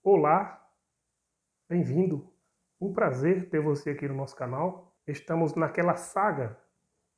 Olá, bem-vindo. Um prazer ter você aqui no nosso canal. Estamos naquela saga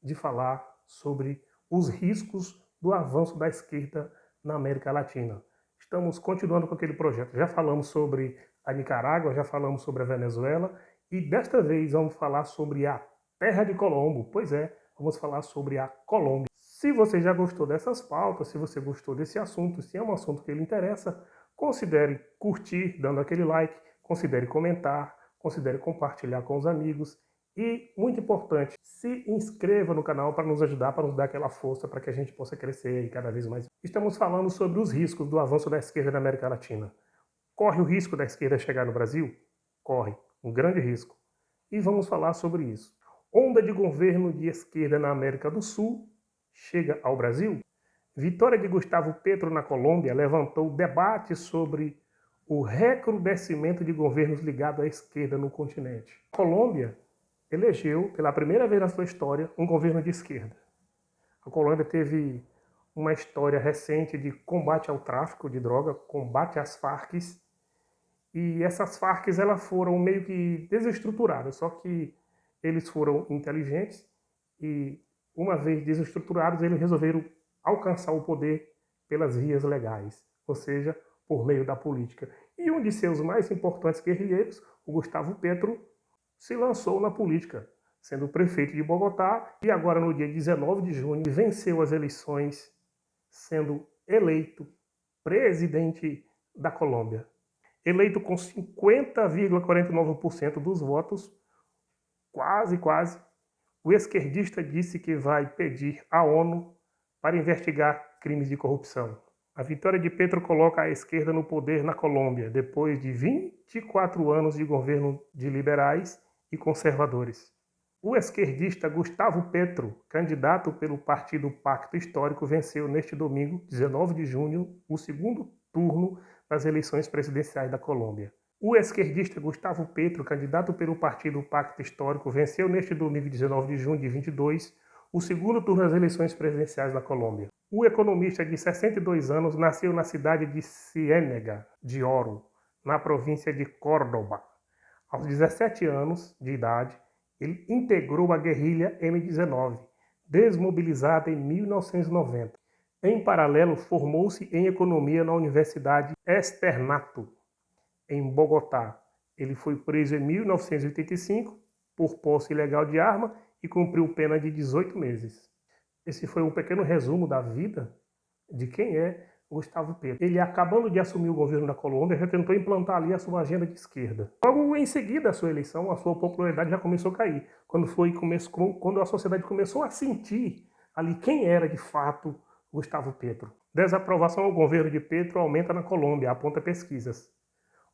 de falar sobre os riscos do avanço da esquerda na América Latina. Estamos continuando com aquele projeto. Já falamos sobre a Nicarágua, já falamos sobre a Venezuela e desta vez vamos falar sobre a Terra de Colombo. Pois é, vamos falar sobre a Colômbia. Se você já gostou dessas pautas, se você gostou desse assunto, se é um assunto que lhe interessa, considere curtir, dando aquele like, considere comentar, considere compartilhar com os amigos e, muito importante, se inscreva no canal para nos ajudar, para nos dar aquela força para que a gente possa crescer cada vez mais. Estamos falando sobre os riscos do avanço da esquerda na América Latina. Corre o risco da esquerda chegar no Brasil? Corre, um grande risco. E vamos falar sobre isso. Onda de governo de esquerda na América do Sul chega ao Brasil? Vitória de Gustavo Petro na Colômbia levantou debate sobre o recrudescimento de governos ligados à esquerda no continente. A Colômbia elegeu, pela primeira vez na sua história, um governo de esquerda. A Colômbia teve uma história recente de combate ao tráfico de droga, combate às Farc, e essas Farc elas foram meio que desestruturadas, só que eles foram inteligentes e, uma vez desestruturados, eles resolveram alcançar o poder pelas vias legais, ou seja, por meio da política. E um de seus mais importantes guerrilheiros, o Gustavo Petro, se lançou na política, sendo prefeito de Bogotá e agora no dia 19 de junho venceu as eleições, sendo eleito presidente da Colômbia. Eleito com 50,49% dos votos, quase, o esquerdista disse que vai pedir à ONU para investigar crimes de corrupção. A vitória de Petro coloca a esquerda no poder na Colômbia, depois de 24 anos de governo de liberais e conservadores. O esquerdista Gustavo Petro, candidato pelo partido Pacto Histórico, venceu neste domingo, 19 de junho, o segundo turno das eleições presidenciais da Colômbia. O esquerdista Gustavo Petro, candidato pelo partido Pacto Histórico, venceu neste domingo, 19 de junho de 22, o segundo turno das eleições presidenciais da Colômbia. O economista de 62 anos nasceu na cidade de Ciénega de Oro, na província de Córdoba. Aos 17 anos de idade, ele integrou a guerrilha M-19, desmobilizada em 1990. Em paralelo, formou-se em economia na Universidade Externato, em Bogotá. Ele foi preso em 1985 por posse ilegal de arma e cumpriu pena de 18 meses. Esse foi um pequeno resumo da vida de quem é Gustavo Petro. Ele, acabando de assumir o governo da Colômbia, já tentou implantar ali a sua agenda de esquerda. Logo em seguida da sua eleição, a sua popularidade já começou a cair. Quando a sociedade começou a sentir ali quem era de fato Gustavo Petro. Desaprovação ao governo de Petro aumenta na Colômbia, aponta pesquisas.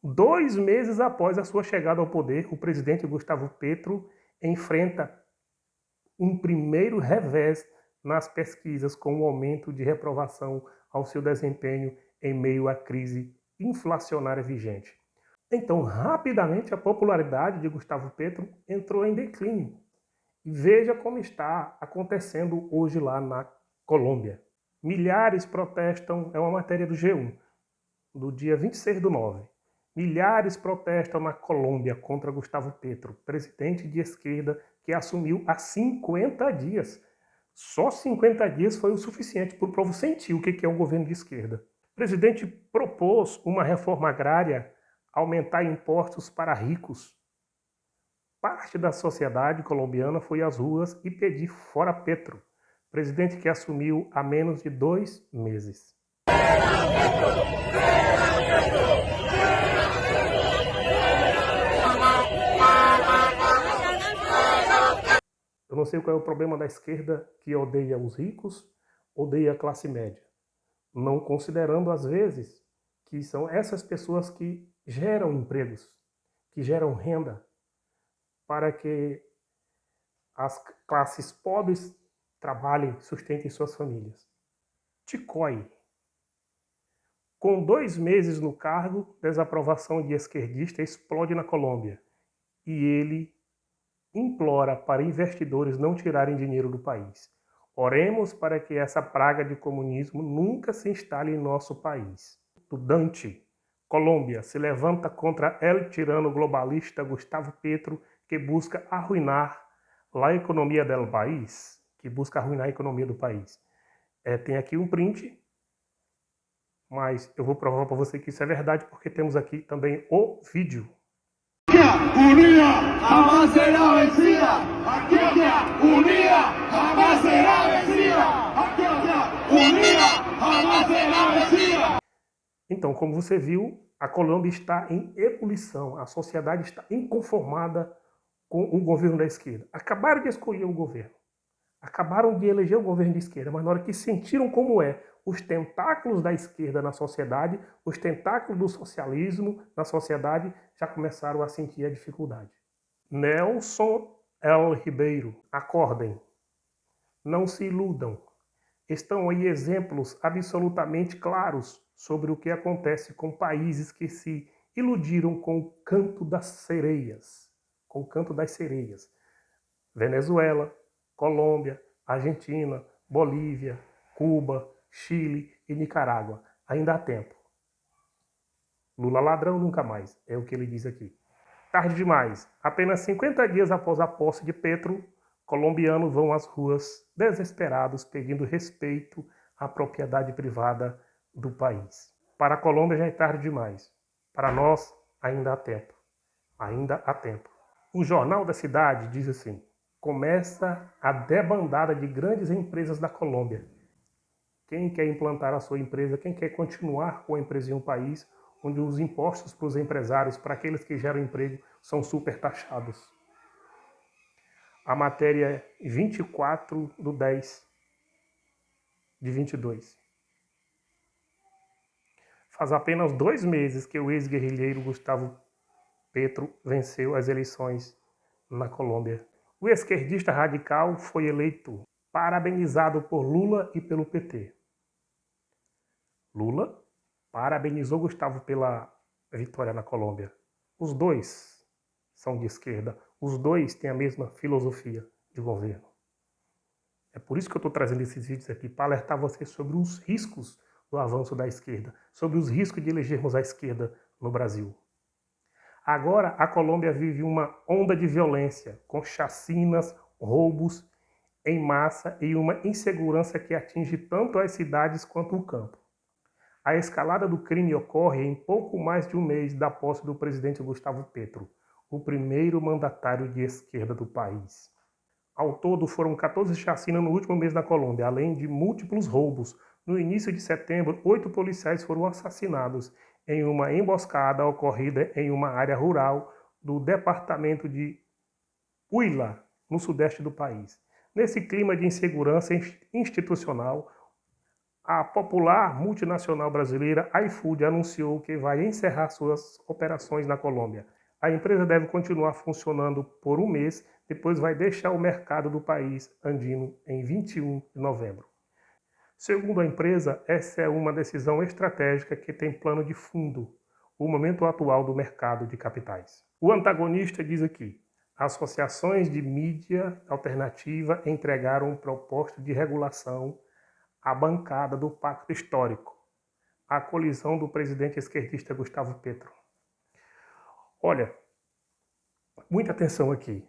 2 meses após a sua chegada ao poder, o presidente Gustavo Petro enfrenta um primeiro revés nas pesquisas com o aumento de reprovação ao seu desempenho em meio à crise inflacionária vigente. Então, rapidamente, a popularidade de Gustavo Petro entrou em declínio. E veja como está acontecendo hoje lá na Colômbia. Milhares protestam, é uma matéria do G1, do dia 26/9. Milhares protestam na Colômbia contra Gustavo Petro, presidente de esquerda que assumiu há 50 dias. Só 50 dias foi o suficiente para o povo sentir o que é um governo de esquerda. O presidente propôs uma reforma agrária, aumentar impostos para ricos. Parte da sociedade colombiana foi às ruas e pediu fora Petro, presidente que assumiu há menos de 2 meses. Eu não sei qual é o problema da esquerda que odeia os ricos, odeia a classe média. Não considerando, às vezes, que são essas pessoas que geram empregos, que geram renda, para que as classes pobres trabalhem, sustentem suas famílias. Ticoy. Com 2 meses no cargo, desaprovação de esquerdista explode na Colômbia. E ele implora para investidores não tirarem dinheiro do país. Oremos para que essa praga de comunismo nunca se instale em nosso país. O Dante, Colômbia se levanta contra el tirano globalista Gustavo Petro, que busca arruinar a economia del país, que busca arruinar a economia do país. Tem aqui um print, mas eu vou provar para você que isso é verdade, porque temos aqui também o vídeo. Unida jamás será vencida. Antioquia unida jamás será vencida. Antioquia unida jamás será vencida. Então, como você viu, a Colômbia está em ebulição, a sociedade está inconformada com o governo da esquerda. Acabaram de escolher o governo, acabaram de eleger o governo de esquerda, mas na hora que sentiram como é os tentáculos da esquerda na sociedade, os tentáculos do socialismo na sociedade, já começaram a sentir a dificuldade. Nelson L. Ribeiro, acordem, não se iludam. Estão aí exemplos absolutamente claros sobre o que acontece com países que se iludiram com o canto das sereias. Com o canto das sereias. Venezuela, Colômbia, Argentina, Bolívia, Cuba, Chile e Nicarágua. Ainda há tempo. Lula ladrão nunca mais, é o que ele diz aqui. Tarde demais. Apenas 50 dias após a posse de Petro, colombianos vão às ruas desesperados pedindo respeito à propriedade privada do país. Para a Colômbia já é tarde demais. Para nós, ainda há tempo. Ainda há tempo. O Jornal da Cidade diz assim: começa a debandada de grandes empresas da Colômbia. Quem quer implantar a sua empresa, quem quer continuar com a empresa em um país onde os impostos para os empresários, para aqueles que geram emprego, são super taxados. A matéria é 24/10/22. Faz apenas 2 meses que o ex-guerrilheiro Gustavo Petro venceu as eleições na Colômbia. O esquerdista radical foi eleito, parabenizado por Lula e pelo PT. Lula parabenizou Gustavo pela vitória na Colômbia. Os dois são de esquerda, os dois têm a mesma filosofia de governo. É por isso que eu estou trazendo esses vídeos aqui, para alertar você sobre os riscos do avanço da esquerda, sobre os riscos de elegermos a esquerda no Brasil. Agora, a Colômbia vive uma onda de violência, com chacinas, roubos em massa e uma insegurança que atinge tanto as cidades quanto o campo. A escalada do crime ocorre em pouco mais de um mês da posse do presidente Gustavo Petro, o primeiro mandatário de esquerda do país. Ao todo, foram 14 chacinas no último mês na Colômbia, além de múltiplos roubos. No início de setembro, 8 policiais foram assassinados em uma emboscada ocorrida em uma área rural do departamento de Huila, no sudeste do país. Nesse clima de insegurança institucional, a popular multinacional brasileira iFood anunciou que vai encerrar suas operações na Colômbia. A empresa deve continuar funcionando por um mês, depois vai deixar o mercado do país andino em 21 de novembro. Segundo a empresa, essa é uma decisão estratégica que tem plano de fundo, o momento atual do mercado de capitais. O antagonista diz aqui: associações de mídia alternativa entregaram proposta de regulação à bancada do Pacto Histórico, a colisão do presidente esquerdista Gustavo Petro. Olha, muita atenção aqui.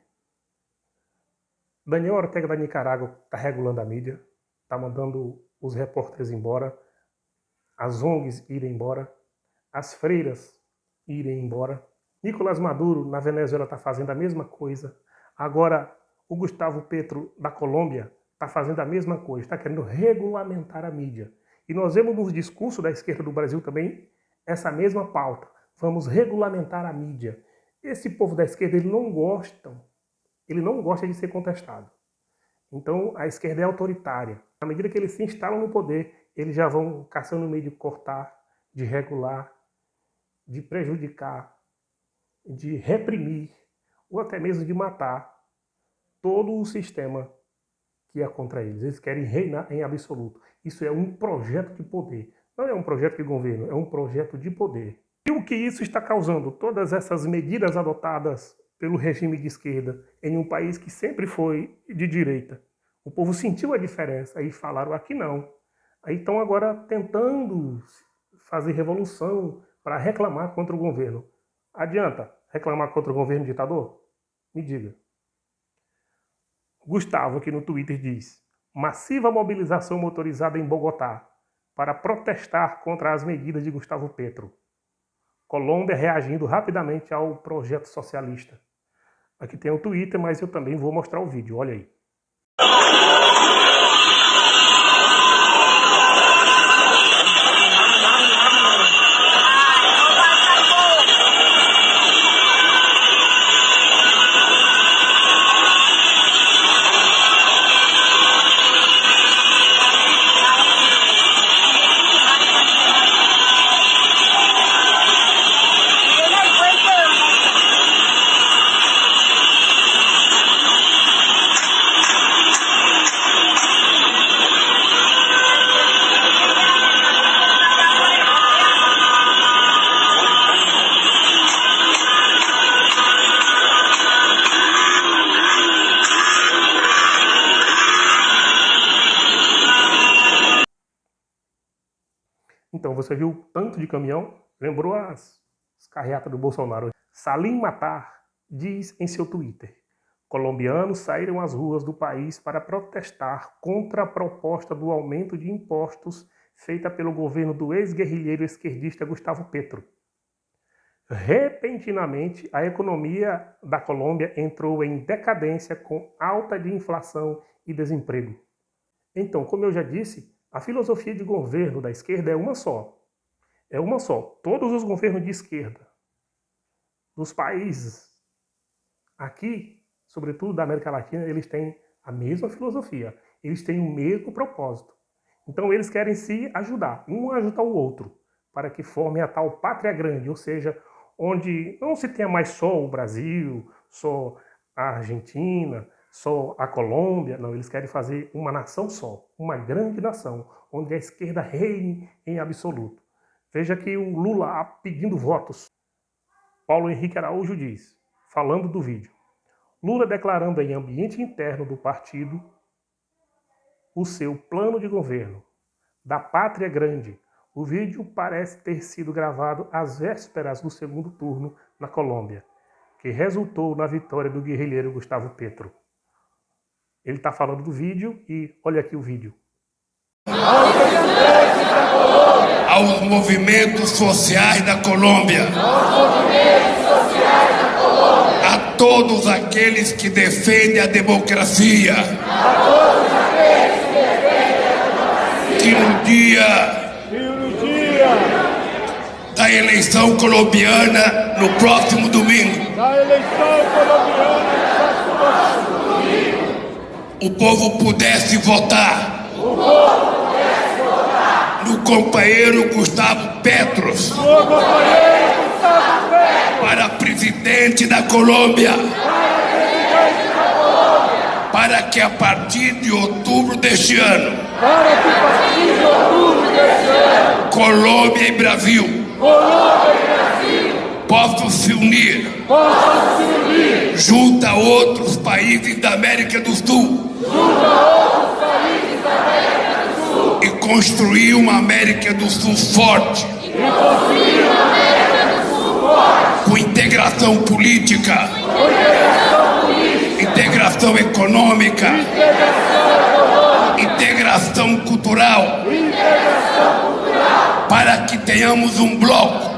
Daniel Ortega da Nicarágua está regulando a mídia, está mandando os repórteres embora, as ONGs irem embora, as freiras irem embora. Nicolás Maduro, na Venezuela, está fazendo a mesma coisa. Agora, o Gustavo Petro, da Colômbia, está fazendo a mesma coisa, está querendo regulamentar a mídia. E nós vemos nos discursos da esquerda do Brasil também essa mesma pauta. Vamos regulamentar a mídia. Esse povo da esquerda, ele não gosta de ser contestado. Então, a esquerda é autoritária. À medida que eles se instalam no poder, eles já vão caçando o meio de cortar, de regular, de prejudicar, de reprimir, ou até mesmo de matar todo o sistema que é contra eles. Eles querem reinar em absoluto. Isso é um projeto de poder. Não é um projeto de governo, é um projeto de poder. E o que isso está causando? Todas essas medidas adotadas pelo regime de esquerda em um país que sempre foi de direita. O povo sentiu a diferença e falaram: aqui não. Aí estão agora tentando fazer revolução, para reclamar contra o governo. Adianta reclamar contra o governo ditador? Me diga. Gustavo aqui no Twitter diz: massiva mobilização motorizada em Bogotá para protestar contra as medidas de Gustavo Petro. Colômbia reagindo rapidamente ao projeto socialista. Aqui tem o Twitter, mas eu também vou mostrar o vídeo, olha aí. Então, você viu o tanto de caminhão? Lembrou as carreatas do Bolsonaro. Salim Matar diz em seu Twitter: colombianos saíram às ruas do país para protestar contra a proposta do aumento de impostos feita pelo governo do ex-guerrilheiro esquerdista Gustavo Petro. Repentinamente, a economia da Colômbia entrou em decadência com alta de inflação e desemprego. Então, como eu já disse, a filosofia de governo da esquerda é uma só. É uma só. Todos os governos de esquerda dos países aqui, sobretudo da América Latina, eles têm a mesma filosofia. Eles têm o mesmo propósito. Então eles querem se ajudar, um ajudar o outro, para que formem a tal pátria grande, ou seja, onde não se tenha mais só o Brasil, só a Argentina, só a Colômbia. Não, eles querem fazer uma nação só, uma grande nação, onde a esquerda reine em absoluto. Veja aqui o Lula pedindo votos. Paulo Henrique Araújo diz, falando do vídeo: Lula declarando em ambiente interno do partido o seu plano de governo da pátria grande. O vídeo parece ter sido gravado às vésperas do segundo turno na Colômbia, que resultou na vitória do guerrilheiro Gustavo Petro. Ele está falando do vídeo e olha aqui o vídeo. Aos movimentos sociais da Colômbia. A todos aqueles que defendem a democracia. Que no dia da eleição colombiana, no próximo domingo, o povo pudesse votar no companheiro Gustavo Petro para presidente da Colômbia, para que a partir de outubro deste ano, Colômbia e Brasil possam se unir junto a outros países da América do Sul e construir uma América do Sul forte, com integração política, integração econômica, integração cultural, para que tenhamos um bloco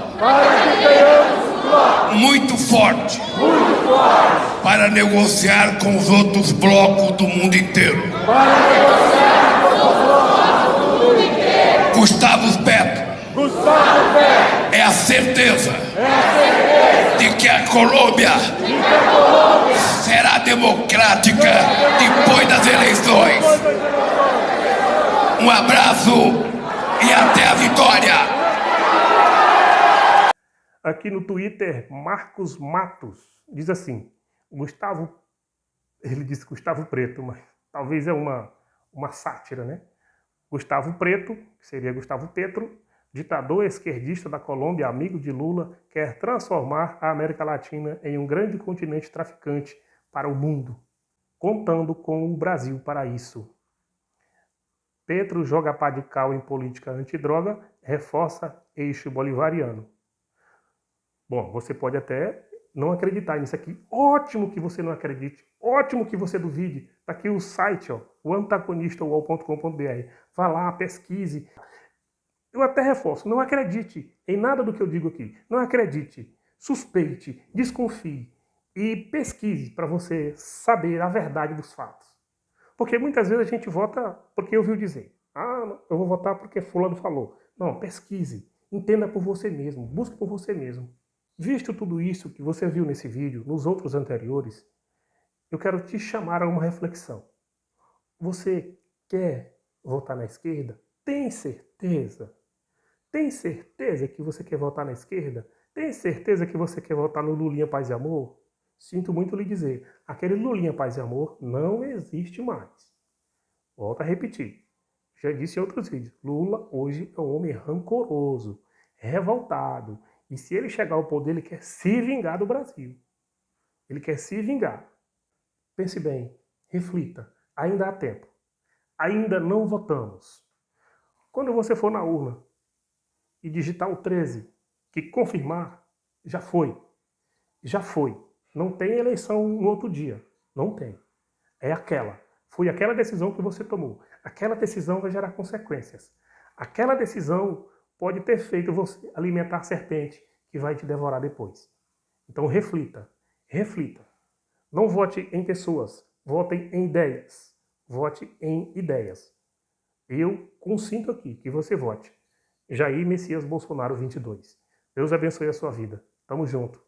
muito forte para negociar com os outros blocos do mundo inteiro. Gustavo Petro é a certeza de que a Colômbia será democrática depois das eleições. Um abraço e até a vitória! Aqui no Twitter, Marcos Matos diz assim: ele disse Gustavo Preto, mas talvez é uma sátira, né? Gustavo Preto, que seria Gustavo Petro, ditador esquerdista da Colômbia, amigo de Lula, quer transformar a América Latina em um grande continente traficante para o mundo, contando com o Brasil para isso. Petro joga pá de cal em política antidroga, reforça eixo bolivariano. Bom, você pode até não acreditar nisso aqui. Ótimo que você não acredite. Ótimo que você duvide. Está aqui o site, ó, o antagonistawall.com.br. Vá lá, pesquise. Eu até reforço, não acredite em nada do que eu digo aqui. Não acredite, suspeite, desconfie e pesquise para você saber a verdade dos fatos. Porque muitas vezes a gente vota porque ouviu dizer. Ah, eu vou votar porque fulano falou. Não, pesquise, entenda por você mesmo, busque por você mesmo. Visto tudo isso que você viu nesse vídeo, nos outros anteriores, eu quero te chamar a uma reflexão. Você quer votar na esquerda? Tem certeza? Tem certeza que você quer votar na esquerda? Tem certeza que você quer votar no Lulinha Paz e Amor? Sinto muito lhe dizer, aquele Lulinha Paz e Amor não existe mais. Volto a repetir. Já disse em outros vídeos, Lula hoje é um homem rancoroso, revoltado. E se ele chegar ao poder, ele quer se vingar do Brasil. Ele quer se vingar. Pense bem, reflita, ainda há tempo. Ainda não votamos. Quando você for na urna e digitar o 13, que confirmar, já foi. Já foi. Não tem eleição no outro dia. Não tem. É aquela. Foi aquela decisão que você tomou. Aquela decisão vai gerar consequências. Aquela decisão pode ter feito você alimentar a serpente que vai te devorar depois. Então reflita. Reflita. Não vote em pessoas. Votem em ideias. Vote em ideias. Eu consinto aqui que você vote. Jair Messias Bolsonaro 22. Deus abençoe a sua vida. Tamo junto.